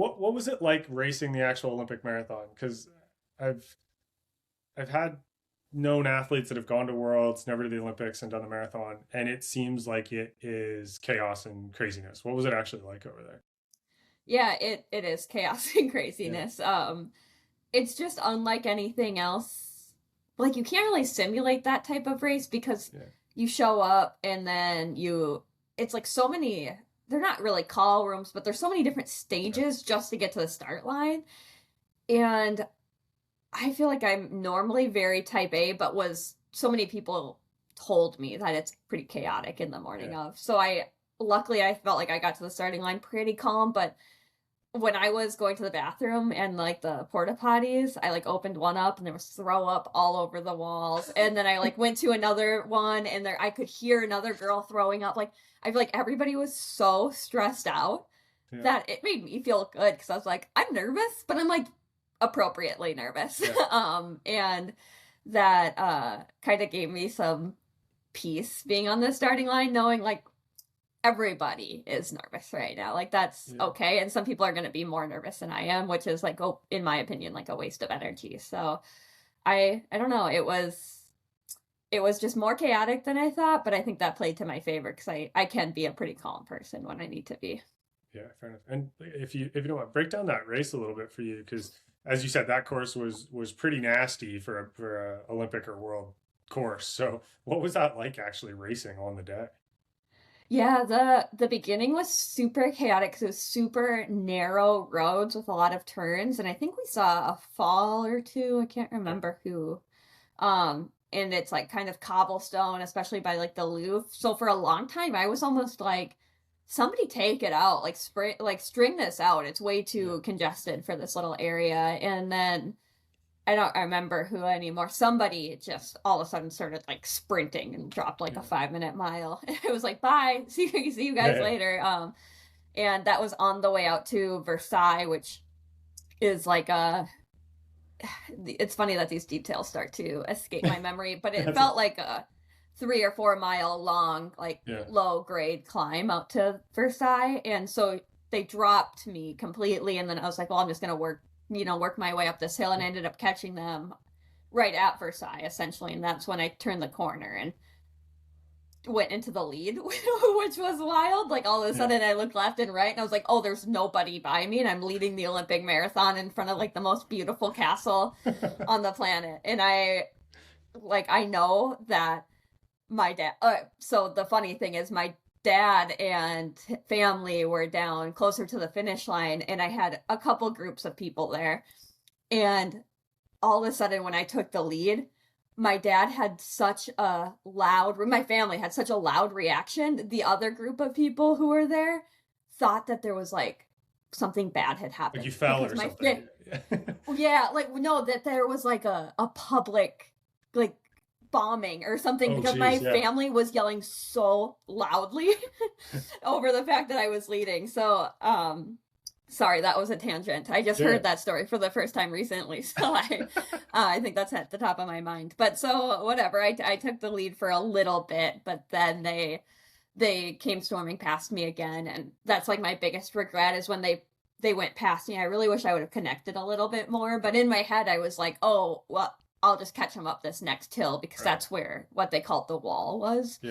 What was it like racing the actual Olympic marathon? Because I've I've had known athletes that have gone to Worlds, never to the Olympics, and done the marathon, and it seems like it is chaos and craziness. What was it actually like over there? Yeah, it is chaos and Yeah, craziness. It's just unlike anything else. Like you can't really simulate that type of race because yeah, you show up and then it's like so many, they're not really call rooms, but there's so many different yeah, stages just to get to the start line. And I feel like I'm normally very type A, but was so many people told me that it's pretty chaotic in the morning yeah. of. So luckily I felt like I got to the starting line pretty calm, but when I was going to the bathroom and like the porta potties, I like opened one up and there was throw up all over the walls. And then I like went to another one and there I could hear another girl throwing up. Like I feel like everybody was so stressed out Yeah, that it made me feel good because I was like, I'm nervous, but I'm like appropriately nervous. yeah, And that kind of gave me some peace being on the starting line, knowing like everybody is nervous right now. Like that's yeah. okay. And some people are going to be more nervous than I am, which is like, oh, in my opinion, like a waste of energy. So I don't know. It was just more chaotic than I thought, but I think that played to my favor because I can be a pretty calm person when I need to be. Yeah, fair enough. And if you don't want, break down that race a little bit for you, because as you said, that course was pretty nasty for a Olympic or world course. So what was that like actually racing on the day? Yeah, the beginning was super chaotic because it was super narrow roads with a lot of turns, and I think we saw a fall or two. I can't Yeah, remember who. And it's like kind of cobblestone, especially by like the Louvre. So for a long time, I was almost like, somebody take it out, like string this out. It's way yeah, too congested for this little area. And then I don't remember who anymore. Somebody just all of a sudden started like sprinting and dropped like a yeah, 5 minute mile. It was like, bye, see you guys yeah, later. And that was on the way out to Versailles, which is like it's funny that these details start to escape yeah. my memory, but it That's it. felt like a 3 or 4 mile long, like Yeah, low grade climb out to Versailles. And so they dropped me completely. And then I was like, well, I'm just going to work my way up this hill. And I ended up catching them right at Versailles, essentially. And that's when I turned the corner and went into the lead, which was wild. Like all of a yeah, sudden I looked left and right and I was like, oh, there's nobody by me. And I'm leading the Olympic marathon in front of like the most beautiful castle on the planet. And I know that my dad, so the funny thing is my dad and family were down closer to the finish line and I had a couple groups of people there. And all of a sudden when I took the lead, my dad had such a my family had such a loud reaction. The other group of people who were there thought that there was like something bad had like you happened fell because or something. Yeah, yeah, like no, that there was like a public like bombing or something oh, because geez, my yeah, family was yelling so loudly over the fact that I was leading. So, sorry, that was a tangent. I just yeah, heard that story for the first time recently, so I think that's at the top of my mind. But so whatever, I took the lead for a little bit, but then they came storming past me again, and that's like my biggest regret is when they went past me. I really wish I would have connected a little bit more, but in my head I was like, oh well, I'll just catch them up this next hill because right. that's where what they called the wall was. Yeah.